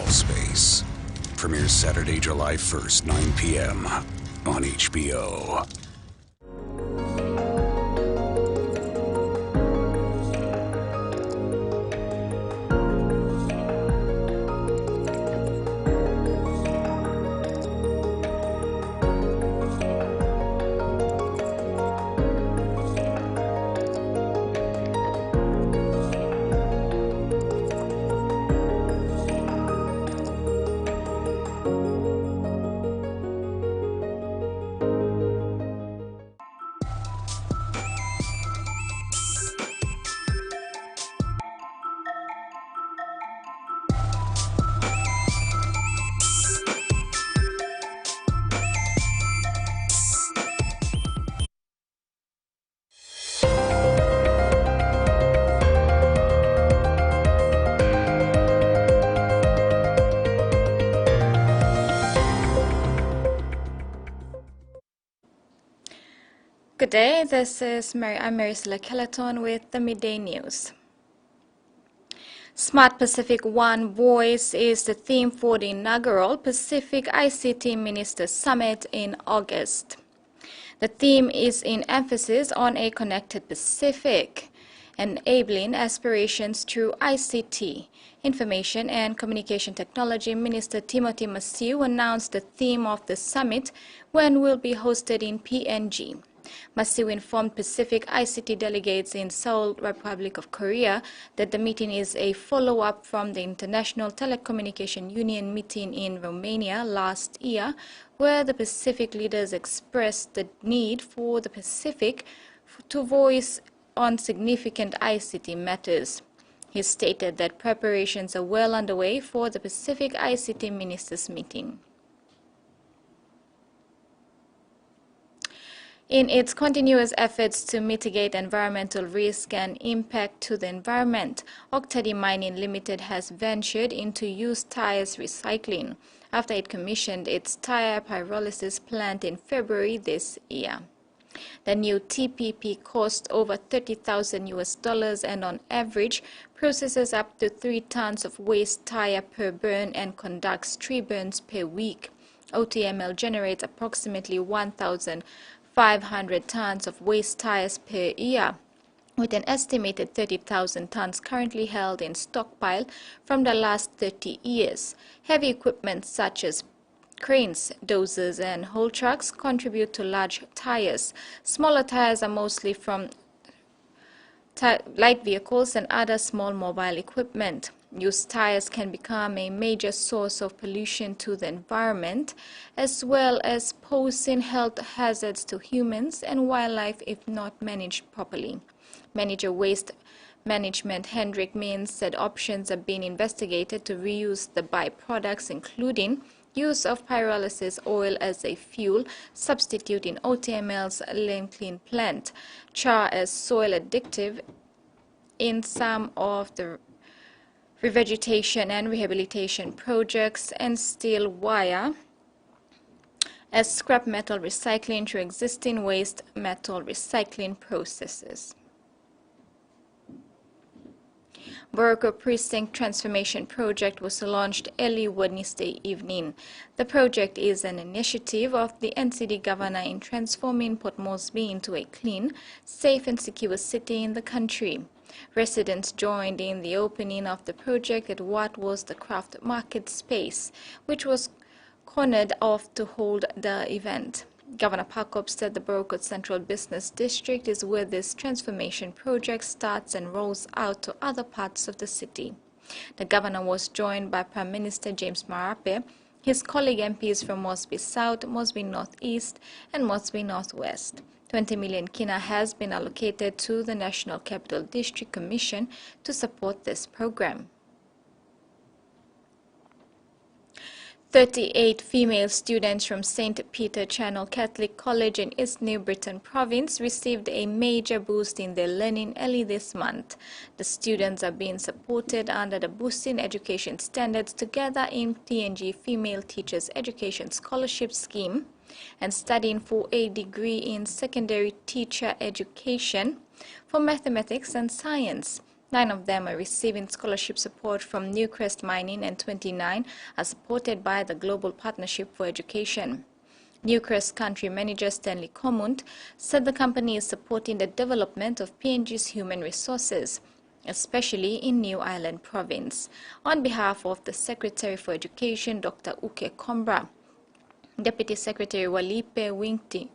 Space. Premieres Saturday, July 1st, 9 p.m. on HBO. Good day, I'm Maricela Kelleton with the Midday News. Smart Pacific One Voice is the theme for the inaugural Pacific ICT Ministers Summit in August. The theme is in emphasis on a connected Pacific, enabling aspirations through ICT. Information and Communication Technology Minister Timothy Massieu announced the theme of the summit when will be hosted in PNG. Massieu informed Pacific ICT delegates in Seoul, Republic of Korea, that the meeting is a follow-up from the International Telecommunication Union meeting in Romania last year, where the Pacific leaders expressed the need for the Pacific to voice on significant ICT matters. He stated that preparations are well underway for the Pacific ICT Ministers meeting. In its continuous efforts to mitigate environmental risk and impact to the environment, Octady Mining Limited has ventured into used tires recycling after it commissioned its tire pyrolysis plant in February this year. The new TPP costs over $30,000 and on average processes up to 3 tons of waste tire per burn and conducts 3 burns per week. OTML generates approximately 1,500 tons of waste tires per year, with an estimated 30,000 tons currently held in stockpile from the last 30 years. Heavy equipment such as cranes, dozers, and haul trucks contribute to large tires. Smaller tires are mostly from light vehicles and other small mobile equipment. Used tires can become a major source of pollution to the environment, as well as posing health hazards to humans and wildlife if not managed properly. Manager Waste Management Hendrik Means said options are being investigated to reuse the byproducts, including use of pyrolysis oil as a fuel substitute in OTML's Lane Clean plant, char as soil additive in some of the revegetation and rehabilitation projects, and steel wire as scrap metal recycling through existing waste metal recycling processes. Boroko Precinct Transformation Project was launched early Wednesday evening. The project is an initiative of the NCD Governor in transforming Port Moresby into a clean, safe and secure city in the country. Residents joined in the opening of the project at what was the craft market space, which was cornered off to hold the event. Governor Pakop said the Boroko Central Business District is where this transformation project starts and rolls out to other parts of the city. The governor was joined by Prime Minister James Marape, his colleague MPs from Moresby South, Moresby North East, and Moresby North West. 20 million kina has been allocated to the National Capital District Commission to support this program. 38 female students from St. Peter Channel Catholic College in East New Britain Province received a major boost in their learning early this month. The students are being supported under the Boosting Education Standards Together in PNG Female Teachers Education Scholarship Scheme and studying for a degree in secondary teacher education for mathematics and science. 9 of them are receiving scholarship support from Newcrest Mining and 29 are supported by the Global Partnership for Education. Newcrest country manager Stanley Comont said the company is supporting the development of PNG's human resources, especially in New Ireland province. On behalf of the Secretary for Education, Dr. Uke Kombra, Deputy Secretary Walipe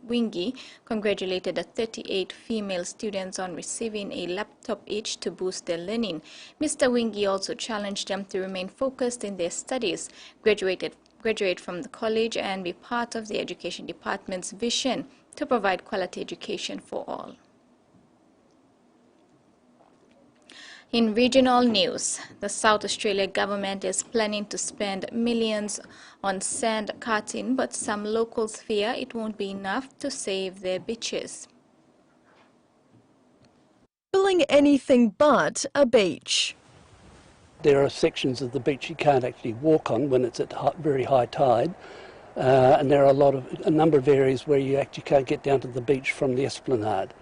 Wingi congratulated the 38 female students on receiving a laptop each to boost their learning. Mr. Wingi also challenged them to remain focused in their studies, graduate from the college and be part of the Education Department's vision to provide quality education for all. In regional news, the South Australia government is planning to spend millions on sand carting, but some locals fear it won't be enough to save their beaches. Building anything but a beach. There are sections of the beach you can't actually walk on when it's at very high tide, and there are a number of areas where you actually can't get down to the beach from the esplanade.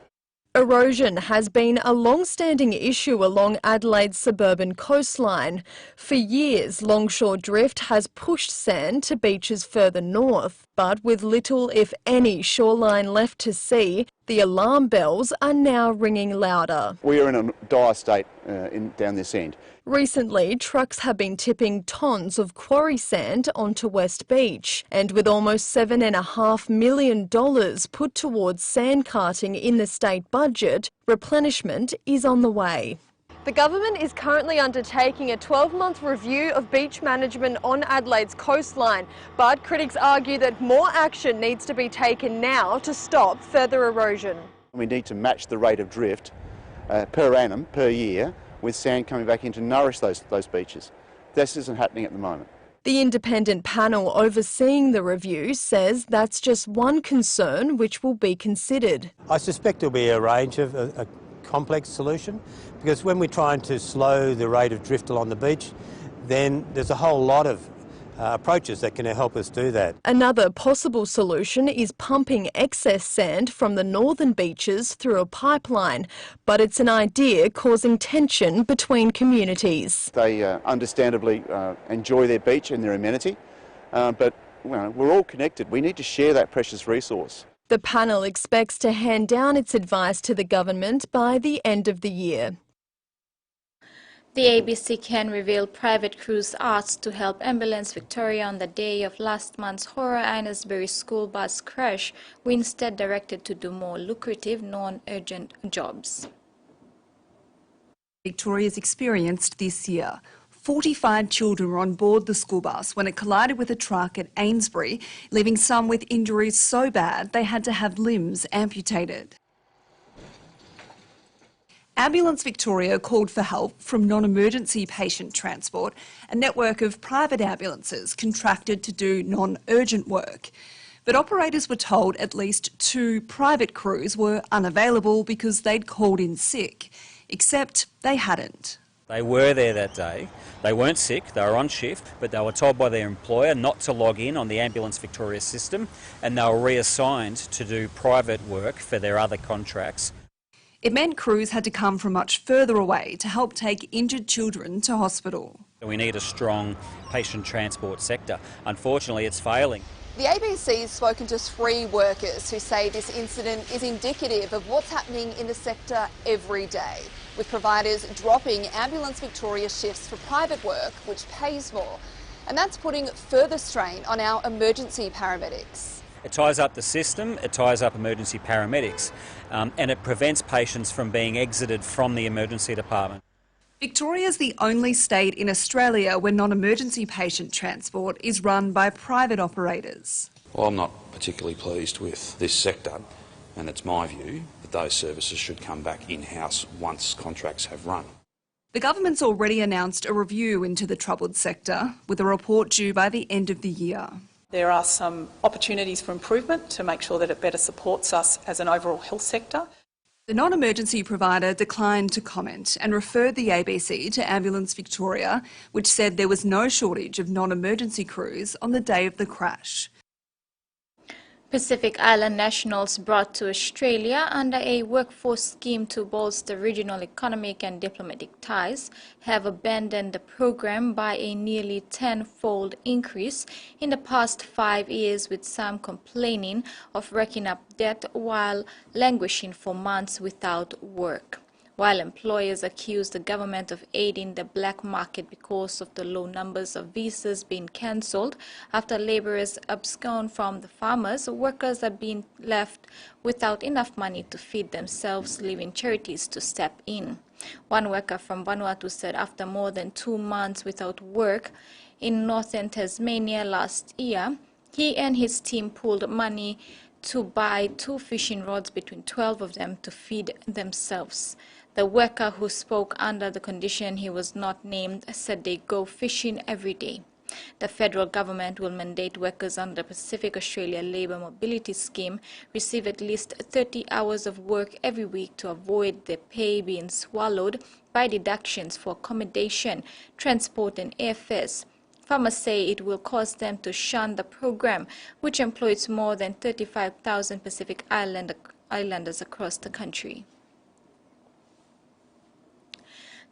Erosion has been a long-standing issue along Adelaide's suburban coastline. For years, longshore drift has pushed sand to beaches further north, but with little, if any, shoreline left to see, the alarm bells are now ringing louder. We are in a dire state down this end. Recently, trucks have been tipping tons of quarry sand onto West Beach, and with almost $7.5 million put towards sand carting in the state budget, replenishment is on the way. The government is currently undertaking a 12-month review of beach management on Adelaide's coastline, but critics argue that more action needs to be taken now to stop further erosion. We need to match the rate of drift per annum, per year, with sand coming back in to nourish those beaches. This isn't happening at the moment. The independent panel overseeing the review says that's just one concern which will be considered. I suspect there'll be a range of a complex solution, because when we're trying to slow the rate of drift along the beach, then there's a whole lot of approaches that can help us do that. Another possible solution is pumping excess sand from the northern beaches through a pipeline, but it's an idea causing tension between communities. They understandably enjoy their beach and their amenity, but we're all connected. We need to share that precious resource. The panel expects to hand down its advice to the government by the end of the year. The ABC can reveal private crews asked to help Ambulance Victoria on the day of last month's Horror Ainsbury school bus crash were instead directed to do more lucrative, non-urgent jobs. Victoria's experienced this year. 45 children were on board the school bus when it collided with a truck at Ainsbury, leaving some with injuries so bad they had to have limbs amputated. Ambulance Victoria called for help from non-emergency patient transport, a network of private ambulances contracted to do non-urgent work. But operators were told at least 2 private crews were unavailable because they'd called in sick, except they hadn't. They were there that day. They weren't sick, they were on shift, but they were told by their employer not to log in on the Ambulance Victoria system, and they were reassigned to do private work for their other contracts. It meant crews had to come from much further away to help take injured children to hospital. We need a strong patient transport sector. Unfortunately, it's failing. The ABC has spoken to 3 workers who say this incident is indicative of what's happening in the sector every day, with providers dropping Ambulance Victoria shifts for private work, which pays more. And that's putting further strain on our emergency paramedics. It ties up the system, it ties up emergency paramedics, and it prevents patients from being exited from the emergency department. Victoria is the only state in Australia where non-emergency patient transport is run by private operators. Well, I'm not particularly pleased with this sector, and it's my view that those services should come back in-house once contracts have run. The government's already announced a review into the troubled sector, with a report due by the end of the year. There are some opportunities for improvement to make sure that it better supports us as an overall health sector. The non-emergency provider declined to comment and referred the ABC to Ambulance Victoria, which said there was no shortage of non-emergency crews on the day of the crash. Pacific Island nationals brought to Australia under a workforce scheme to bolster regional economic and diplomatic ties have abandoned the program by a nearly tenfold increase in the past 5 years, with some complaining of racking up debt while languishing for months without work. While employers accuse the government of aiding the black market because of the low numbers of visas being cancelled after labourers abscond from the farmers, workers are being left without enough money to feed themselves, leaving charities to step in. One worker from Vanuatu said after more than 2 months without work in northern Tasmania last year, he and his team pooled money to buy 2 fishing rods, between 12 of them, to feed themselves. The worker, who spoke under the condition he was not named, said they go fishing every day. The federal government will mandate workers under the Pacific Australia Labour Mobility Scheme receive at least 30 hours of work every week to avoid their pay being swallowed by deductions for accommodation, transport and airfares. Farmers say it will cause them to shun the program, which employs more than 35,000 Pacific Islanders across the country.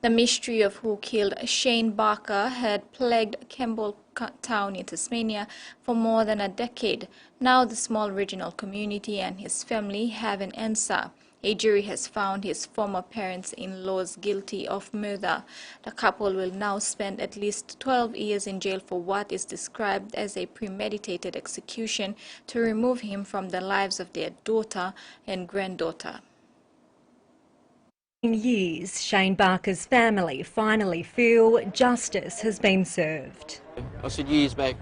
The mystery of who killed Shane Barker had plagued Campbelltown in Tasmania for more than a decade. Now the small regional community and his family have an answer. A jury has found his former parents-in-laws guilty of murder. The couple will now spend at least 12 years in jail for what is described as a premeditated execution to remove him from the lives of their daughter and granddaughter. In years, Shane Barker's family finally feel justice has been served. I said years back,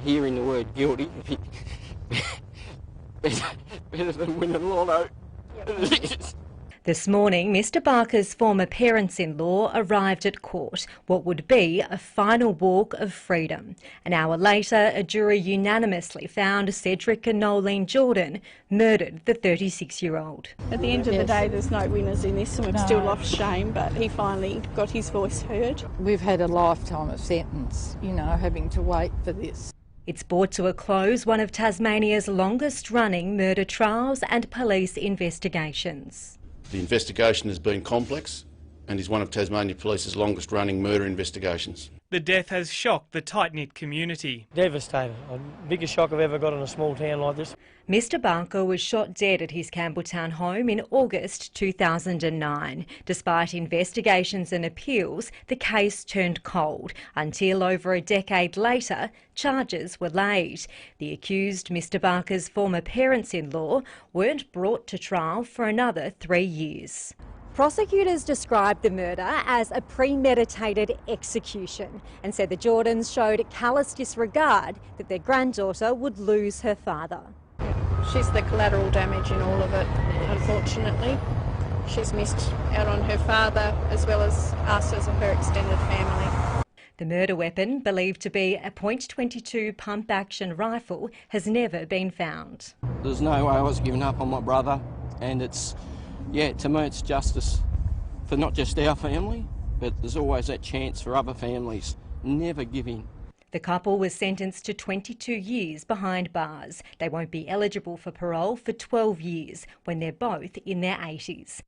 hearing the word guilty, better than winning lotto. This morning, Mr Barker's former parents-in-law arrived at court, what would be a final walk of freedom. An hour later, a jury unanimously found Cedric and Nolene Jordan murdered the 36-year-old. At the end of the day, there's no winners in this, and we've still lost Shane, but he finally got his voice heard. We've had a lifetime of sentence, having to wait for this. It's brought to a close one of Tasmania's longest-running murder trials and police investigations. The investigation has been complex and is one of Tasmania Police's longest-running murder investigations. The death has shocked the tight-knit community. Devastating. The biggest shock I've ever got in a small town like this. Mr Barker was shot dead at his Campbelltown home in August 2009. Despite investigations and appeals, the case turned cold until over a decade later, charges were laid. The accused, Mr Barker's former parents-in-law, weren't brought to trial for another 3 years. Prosecutors described the murder as a premeditated execution and said the Jordans showed callous disregard that their granddaughter would lose her father. She's the collateral damage in all of it, unfortunately. She's missed out on her father as well as us as her extended family. The murder weapon, believed to be a .22 pump-action rifle, has never been found. There's no way I was giving up on my brother, and to me it's justice for not just our family, but there's always that chance for other families. Never give in. The couple was sentenced to 22 years behind bars. They won't be eligible for parole for 12 years when they're both in their 80s.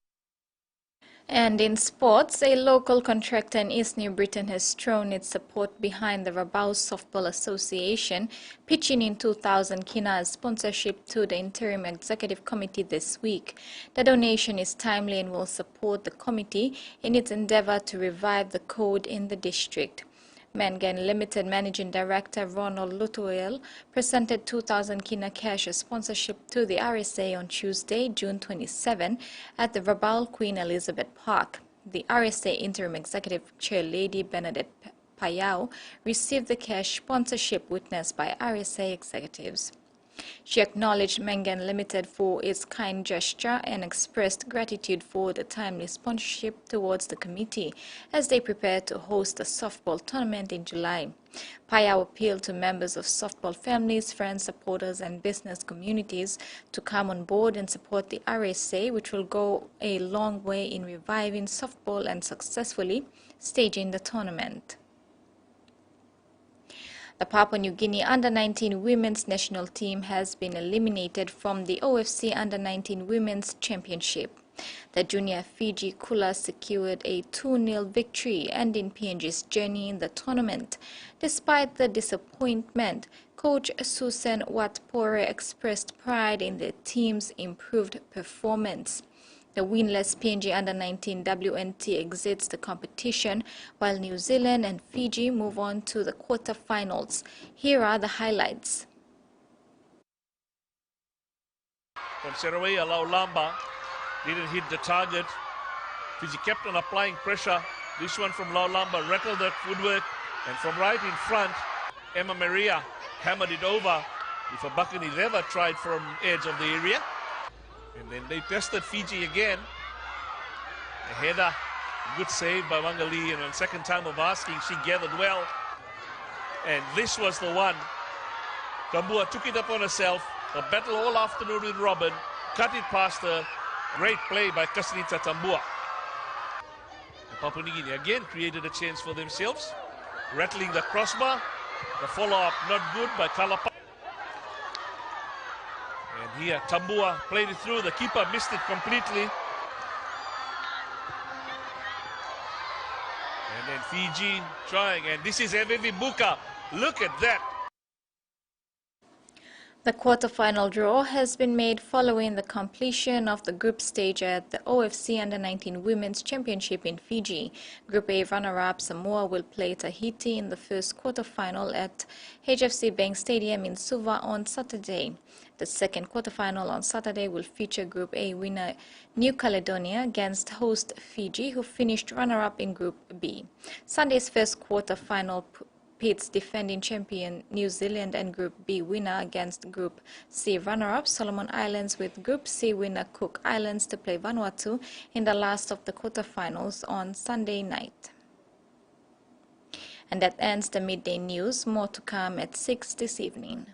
And in sports, a local contractor in East New Britain has thrown its support behind the Rabaul Softball Association, pitching in 2,000 kina as sponsorship to the Interim Executive Committee this week. The donation is timely and will support the committee in its endeavour to revive the code in the district. Mangan Limited Managing Director Ronald Lutuel presented 2,000 kina cash as sponsorship to the RSA on Tuesday, June 27, at the Rabaul Queen Elizabeth Park. The RSA Interim Executive Chair Lady Bernadette Payao received the cash sponsorship witnessed by RSA executives. She acknowledged Mangan Limited for its kind gesture and expressed gratitude for the timely sponsorship towards the committee as they prepare to host a softball tournament in July. Payao appealed to members of softball families, friends, supporters and business communities to come on board and support the RSA, which will go a long way in reviving softball and successfully staging the tournament. The Papua New Guinea Under-19 Women's National Team has been eliminated from the OFC Under-19 Women's Championship. The junior Fiji Kula secured a 2-0 victory, ending PNG's journey in the tournament. Despite the disappointment, coach Susan Watpore expressed pride in the team's improved performance. The winless PNG Under-19 WNT exits the competition, while New Zealand and Fiji move on to the quarterfinals. Here are the highlights. From Seraway, Lamba didn't hit the target. Fiji kept on applying pressure. This one from Lamba rattled that footwork, and from right in front, Emma Maria hammered it over. If a Buccaneers ever tried from edge of the area. And then they tested Fiji again. A header, good save by Wangali, and on second time of asking, she gathered well. And this was the one. Tambua took it upon herself. A battle all afternoon with Robin, cut it past her. Great play by Kasnita Tambua. Papua New Guinea again created a chance for themselves, rattling the crossbar. The follow-up not good by Kalapa. And here Tambua played it through. The keeper missed it completely. And then Fiji trying, and this is Evevi Buka. Look at that. The quarterfinal draw has been made following the completion of the group stage at the OFC Under-19 Women's Championship in Fiji. Group A runner-up Samoa will play Tahiti in the first quarterfinal at HFC Bank Stadium in Suva on Saturday. The second quarterfinal on Saturday will feature Group A winner New Caledonia against host Fiji, who finished runner-up in Group B. Sunday's first quarterfinal pits defending champion New Zealand and Group B winner against Group C runner-up Solomon Islands, with Group C winner Cook Islands to play Vanuatu in the last of the quarterfinals on Sunday night. And that ends the midday news. More to come at 6 this evening.